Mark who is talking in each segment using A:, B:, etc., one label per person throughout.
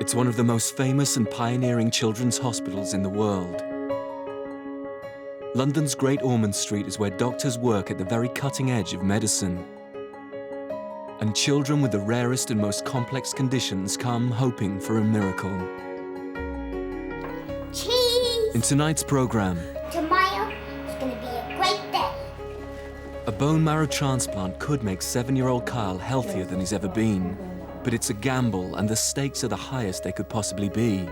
A: It's one of the most famous and pioneering children's hospitals in the world. London's Great Ormond Street is where doctors work at the very cutting edge of medicine. And children with the rarest and most complex conditions come hoping for a miracle.
B: Cheese!
A: In tonight's programme,
B: Tomorrow is going to be a great day.
A: a bone marrow transplant could make 7-year-old Kyle healthier than he's ever been. But it's a gamble, and the stakes are the highest they could possibly be.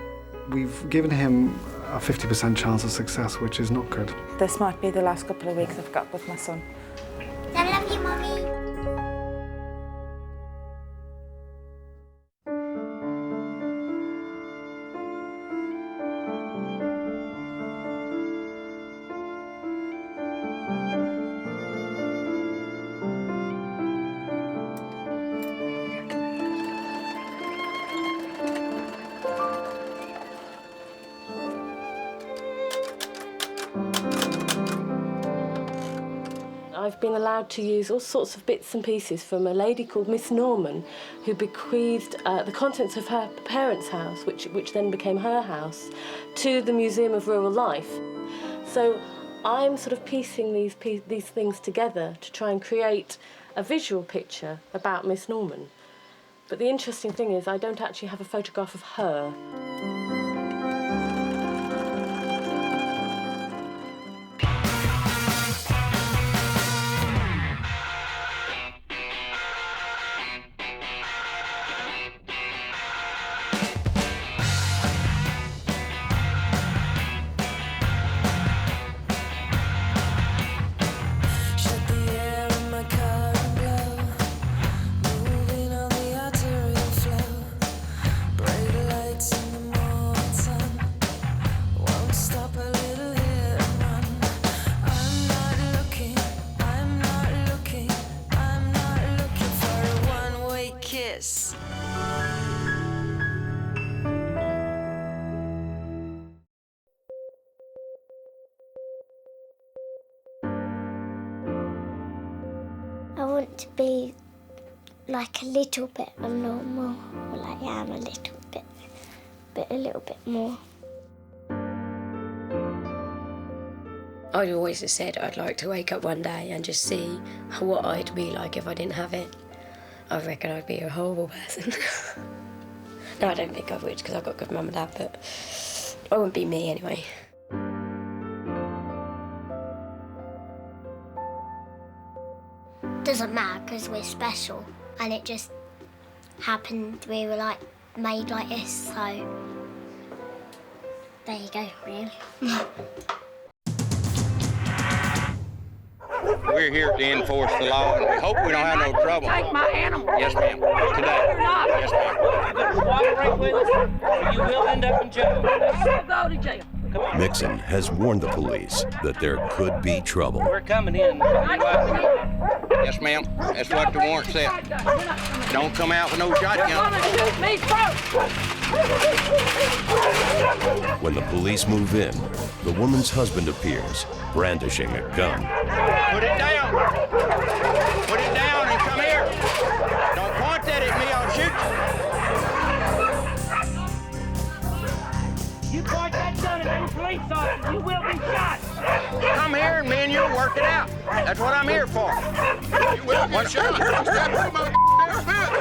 C: We've given him a 50% chance of success, which is not good.
D: This might be the last couple of weeks I've got with my son.
B: I love you, Mummy.
E: I've been allowed to use all sorts of bits and pieces from a lady called Miss Norman, who bequeathed the contents of her parents' house, which then became her house, to the Museum of Rural Life. So I'm sort of piecing these things together to try and create a visual picture about Miss Norman. But the interesting thing is I don't actually have a photograph of her.
B: I want to be like a little bit normal, well, I am a little bit, but a little bit more.
F: I'd always have said I'd like to wake up one day and just see what I'd be like if I didn't have it. I reckon I'd be a horrible person. No, I don't think I would, because I've got good mum and dad, but I wouldn't be me anyway.
B: Doesn't matter because we're special, and it just happened we were like made like this, so there you go, really.
G: We're here to enforce the law, and we hope we don't have no trouble.
H: Take my animal.
G: Yes, ma'am. Today.
H: You're not.
G: Yes, ma'am.
H: Cooperate with us, or you will end up in jail. You'll go to jail. Come on.
I: Mixon has warned the police that there could be trouble.
H: We're coming in.
G: Yes, ma'am. That's what the warrant said. Don't come out with no
H: You're
G: shotgun.
H: gonna shoot me first.
I: When the police move in, the woman's husband appears, brandishing a gun.
G: Put it down. Put it down and come here. Don't point that at me. I'll shoot
H: You point that gun at any police officer, you will be shot.
G: you. Come here and me and you'll work it out. That's what I'm here for. You will get shot. Step through my fence.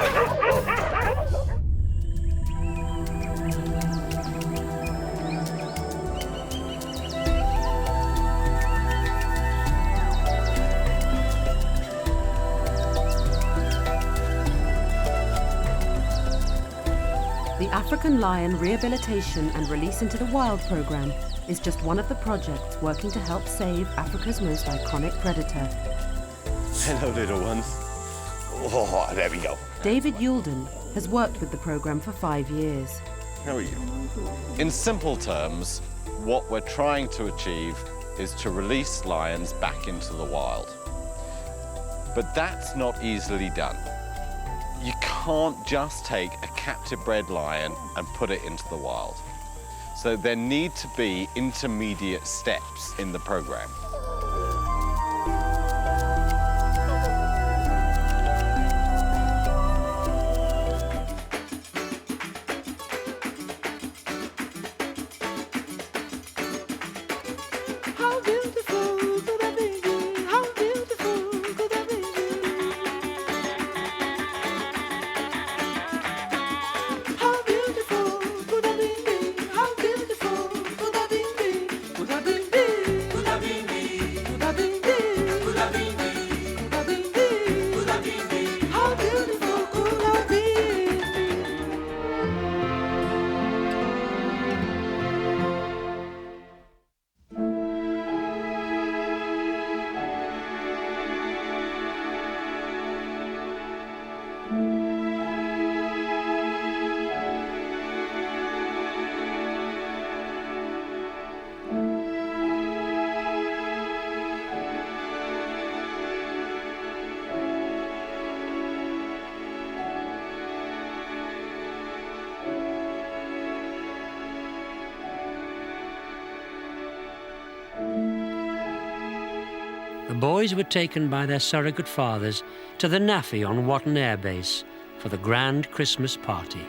J: The African Lion Rehabilitation and Release into the Wild programme is just one of the projects working to help save Africa's most iconic predator.
K: Hello, little ones. Oh, there we go.
J: David Youlden has worked with the programme for 5 years.
K: How are you?
L: In simple terms, what we're trying to achieve is to release lions back into the wild. But that's not easily done. You can't just take a captive bred lion and put it into the wild. So there need to be intermediate steps in the program.
M: boys were taken by their surrogate fathers to the NAFI on Watton Air Base for the grand Christmas party.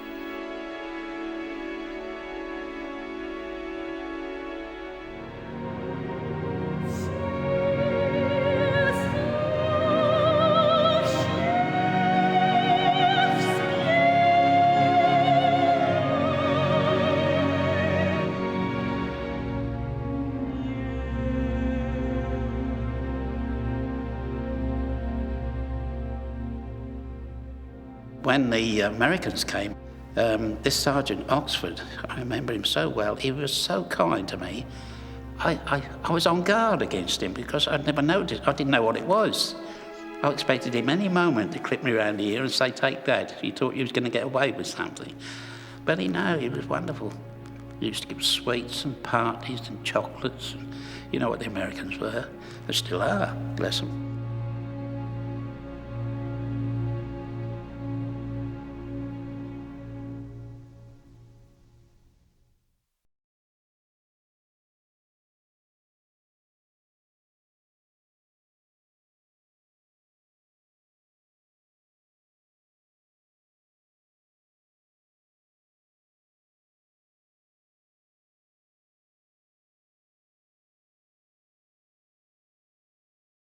N: When the Americans came, this Sergeant Oxford, I remember him so well, he was so kind to me. I was on guard against him because I'd never noticed, I didn't know what it was. I expected him any moment to clip me around the ear and say, take that. He thought he was going to get away with something. But he was wonderful. He used to give sweets and parties and chocolates. And you know what the Americans were. They still are, bless them.